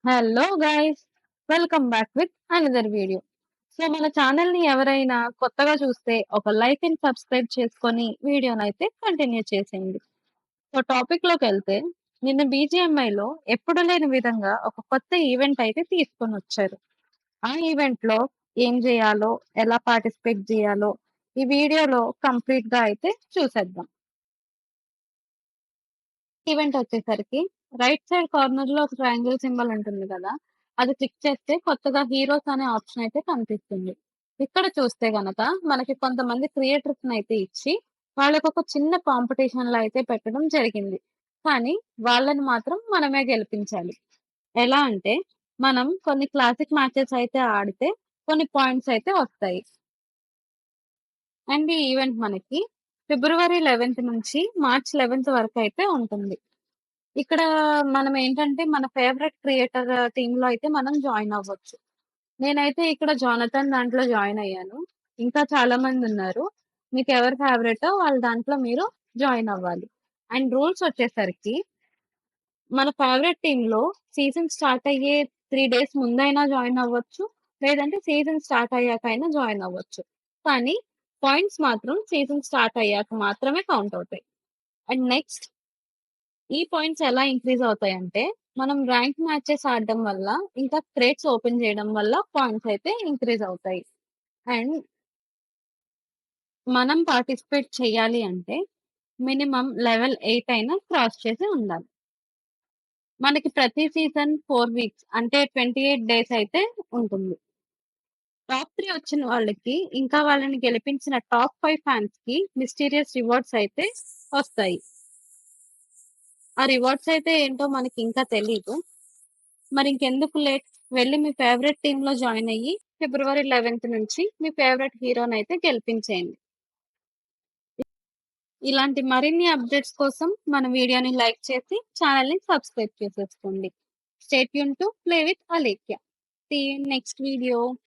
Hello guys! Welcome back with another video. మన ఛానెల్‌ని ఎవరైనా కొత్తగా చూస్తే ఒక లైక్ అండ్ సబ్స్క్రైబ్ చేసుకొని వీడియోనైతే కంటిన్యూ చేసేయండి. టాపిక్‌లోకెళ్తే నిన్న బీజీఎంఐలో ఎప్పుడు లేని విధంగా ఒక కొత్త ఈవెంట్ అయితే తీసుకొనొచ్చారు. ఆ ఈవెంట్‌లో ఏం జేయాలో, ఎలా పార్టిసిపేట్ జేయాలో ఈ వీడియోలో కంప్లీట్‌గా అయితే చూసేద్దాం. ఈవెంట్ వచ్చేసరికి రైట్ సైడ్ కార్నర్‌లో ఒక ట్రయాంగిల్ సింబల్ ఉంటుంది కదా! అది క్లిక్ చేస్తే కొత్తగా హీరోస్ అనే ఆప్షన్ అయితే కనిపిస్తుంది. ఇక్కడ చూస్తే గనక మనకి కొంతమంది క్రియేటర్స్‌నైతే ఇచ్చి వాళ్ళకొక చిన్న కాంపిటీషన్‌లో అయితే పెట్టడం జరిగింది. కానీ వాళ్ళని మాత్రం మనమే గెలిపించాలి. ఎలా అంటే మనం కొన్ని క్లాసిక్ మ్యాచెస్ అయితే ఆడితే కొన్ని పాయింట్స్ అయితే వస్తాయి. అండ్ ఈ ఈవెంట్ మనకి ఫిబ్రవరి 11 నుంచి మార్చ్ 11 వరకైతే ఉంటుంది. ఇక్కడ మనమేంటంటే, మన ఫేవరెట్ క్రియేటర్ టీమ్‌లో అయితే మనం జాయిన్ అవ్వచ్చు. నేనైతే ఇక్కడ జోనథన్ దాంట్లో జాయిన్ అయ్యాను. ఇంకా చాలా మందున్నారు. మీకెవరు ఫేవరెటో వాళ్ళ దాంట్లో మీరు జాయిన్ అవ్వాలి. అండ్ రూల్స్ వచ్చేసరికి మన ఫేవరెట్ టీమ్‌లో సీజన్ స్టార్ట్ అయ్యే 3 డేస్ ముందైనా జాయిన్ అవ్వచ్చు. లేదంటే సీజన్ స్టార్ట్ అయ్యాకైనా జాయిన్ అవ్వచ్చు. కానీ పాయింట్స్ మాత్రం సీజన్ స్టార్ట్ అయ్యాక మాత్రమే కౌంట్ అవుతాయి. అండ్ నెక్స్ట్ ఈ పాయింట్స్ ఎలా ఇంక్రీజ్ అవుతాయంటే, మనం ర్యాంక్ మ్యాచెస్ ఆడడం వల్ల, ఇంకా క్రేట్స్ ఓపెన్ చేయడం వల్ల పాయింట్స్ అయితే ఇంక్రీజ్ అవుతాయి. అండ్ మనం పార్టిసిపేట్ చేయాలి అంటే, మినిమమ్ లెవెల్ 8 అయినా క్రాస్ చేసి ఉండాలి. మనకి ప్రతి సీజన్ 4 వీక్స్ అంటే 28 డేస్ అయితే ఉంటుంది. టాప్ 3 వచ్చిన వాళ్ళకి, ఇంకా వాళ్ళని గెలిపించిన టాప్ 5 ఫ్యాన్స్‌కి మిస్టీరియస్ రివార్డ్స్ అయితే వస్తాయి. ఆ రివార్డ్స్ అయితే ఏంటో మనకింకా తెలీదు. మరింకెందుకు లేట్ వెళ్లి మీ ఫేవరెట్ టీమ్‌లో జాయిన్ అయ్యి ఫిబ్రవరి 11 నుంచి మీ ఫేవరెట్ హీరోనైతే గెలిపించేయండి. ఇలాంటి మరిన్ని అప్డేట్స్ కోసం మన వీడియోని లైక్ చేసి ఛానెల్‌ని సబ్స్క్రైబ్ చేసేసుకోండి. Stay tune to play with Alekhya. See you in next video.